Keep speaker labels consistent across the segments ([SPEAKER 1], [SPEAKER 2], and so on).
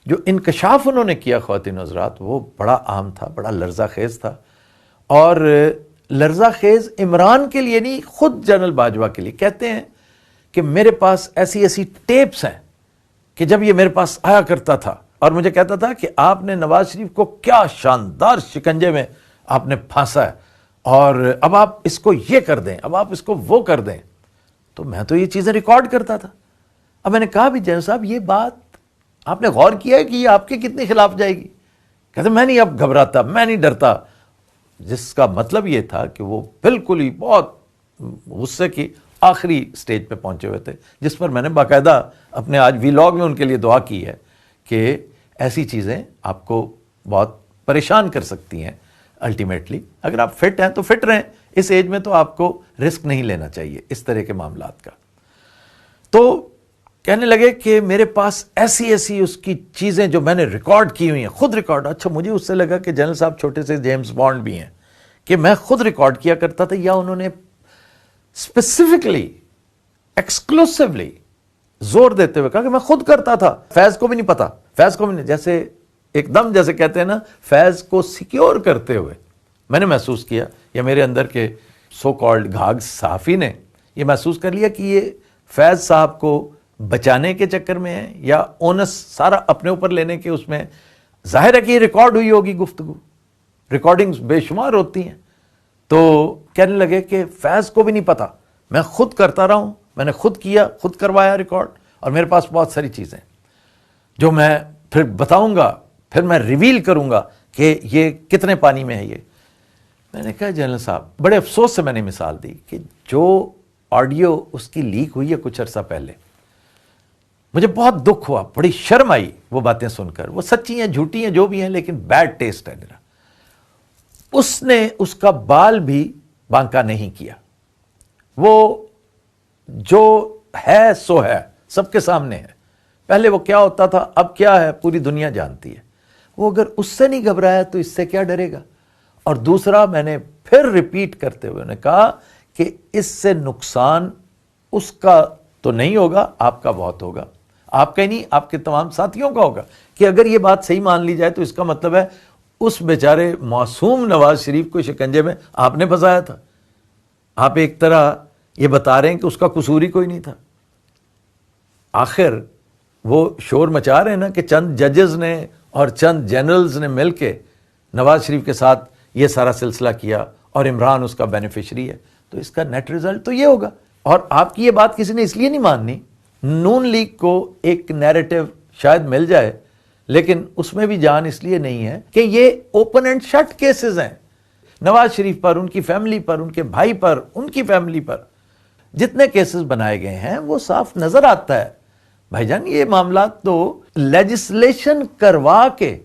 [SPEAKER 1] جو انکشاف انہوں نے کیا خواتین حضرات وہ بڑا عام تھا، بڑا لرزہ خیز تھا، اور لرزہ خیز عمران کے لیے نہیں، خود جنرل باجوہ کے لیے کہتے ہیں کہ میرے پاس ایسی ایسی ٹیپس ہیں کہ جب یہ میرے پاس آیا کرتا تھا اور مجھے کہتا تھا کہ آپ نے نواز شریف کو کیا شاندار شکنجے میں آپ نے پھانسا ہے، اور اب آپ اس کو یہ کر دیں، اب آپ اس کو وہ کر دیں، تو میں تو یہ چیزیں ریکارڈ کرتا تھا۔ اب میں نے کہا بھی جنرل صاحب یہ بات آپ نے غور کیا ہے کہ یہ آپ کے کتنے خلاف جائے گی؟ کہتے میں نہیں اب گھبراتا، میں نہیں ڈرتا، جس کا مطلب یہ تھا کہ وہ بالکل ہی بہت غصے کی آخری سٹیج پہ پہنچے ہوئے تھے، جس پر میں نے باقاعدہ اپنے آج ویلاگ میں ان کے لیے دعا کی ہے کہ ایسی چیزیں آپ کو بہت پریشان کر سکتی ہیں الٹیمیٹلی۔ اگر آپ فٹ ہیں تو فٹ رہیں، اس ایج میں تو آپ کو رسک نہیں لینا چاہیے اس طرح کے معاملات کا۔ تو کہنے لگے کہ میرے پاس ایسی ایسی اس کی چیزیں جو میں نے ریکارڈ کی ہوئی ہیں، خود ریکارڈ۔ اچھا مجھے اس سے لگا کہ جنرل صاحب چھوٹے سے جیمز بانڈ بھی ہیں کہ میں خود ریکارڈ کیا کرتا تھا، یا انہوں نے اسپیسیفکلی ایکسکلوسیولی زور دیتے ہوئے کہا کہ میں خود کرتا تھا، فیض کو بھی نہیں پتا، فیض کو بھی نہیں، جیسے ایک دم جیسے کہتے ہیں نا فیض کو سیکیور کرتے ہوئے میں نے محسوس کیا، یا میرے اندر کے سو کالڈ گھاگ صحافی نے یہ محسوس کر لیا کہ یہ فیض صاحب کو بچانے کے چکر میں ہے، یا اونس سارا اپنے اوپر لینے کے اس میں۔ ظاہر ہے کہ یہ ریکارڈ ہوئی ہوگی گفتگو، ریکارڈنگز بے شمار ہوتی ہیں۔ تو کہنے لگے کہ فیض کو بھی نہیں پتا، میں خود کرتا رہا ہوں، میں نے خود کیا، خود کروایا ریکارڈ، اور میرے پاس بہت ساری چیزیں جو میں پھر بتاؤں گا، پھر میں ریویل کروں گا کہ یہ کتنے پانی میں ہے۔ یہ میں نے کہا جنرل صاحب، بڑے افسوس سے میں نے مثال دی کہ جو آڈیو اس کی لیک ہوئی ہے کچھ عرصہ پہلے، مجھے بہت دکھ ہوا، بڑی شرم آئی وہ باتیں سن کر، وہ سچی ہیں جھوٹی ہیں جو بھی ہیں، لیکن بیڈ ٹیسٹ ہے میرا۔ اس نے اس کا بال بھی بانکا نہیں کیا، وہ جو ہے سو ہے، سب کے سامنے ہے، پہلے وہ کیا ہوتا تھا اب کیا ہے پوری دنیا جانتی ہے۔ وہ اگر اس سے نہیں گھبرایا تو اس سے کیا ڈرے گا؟ اور دوسرا میں نے پھر ریپیٹ کرتے ہوئے نے کہا کہ اس سے نقصان اس کا تو نہیں ہوگا، آپ کا بہت ہوگا، آپ کا ہی نہیں آپ کے تمام ساتھیوں کا ہوگا، کہ اگر یہ بات صحیح مان لی جائے تو اس کا مطلب ہے اس بیچارے معصوم نواز شریف کو شکنجے میں آپ نے پھنسایا تھا۔ آپ ایک طرح یہ بتا رہے ہیں کہ اس کا قصور ہی کوئی نہیں تھا۔ آخر وہ شور مچا رہے ہیں نا کہ چند ججز نے اور چند جنرلز نے مل کے نواز شریف کے ساتھ یہ سارا سلسلہ کیا، اور عمران اس کا بینیفیشری ہے، تو اس کا نیٹ ریزلٹ تو یہ ہوگا۔ اور آپ کی یہ بات کسی نے اس لیے نہیں ماننی، نون لیگ کو ایک نیریٹو شاید مل جائے، لیکن اس میں بھی جان اس لیے نہیں ہے کہ یہ اوپن اینڈ شٹ کیسز ہیں۔ نواز شریف پر، ان کی فیملی پر، ان کے بھائی پر، ان کی فیملی پر جتنے کیسز بنائے گئے ہیں وہ صاف نظر آتا ہے۔ بھائی جان یہ معاملات تو لیجسلیشن کروا کے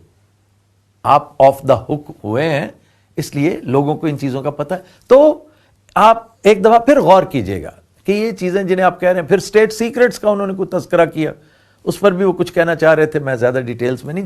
[SPEAKER 1] آپ آف دا ہک ہوئے ہیں، اس لیے لوگوں کو ان چیزوں کا پتہ ہے۔ تو آپ ایک دفعہ پھر غور کیجئے گا کہ یہ چیزیں جنہیں آپ کہہ رہے ہیں، پھر اسٹیٹ سیکرٹس کا انہوں نے کوئی تذکرہ کیا، اس پر بھی وہ کچھ کہنا چاہ رہے تھے، میں زیادہ ڈیٹیلز میں نہیں جا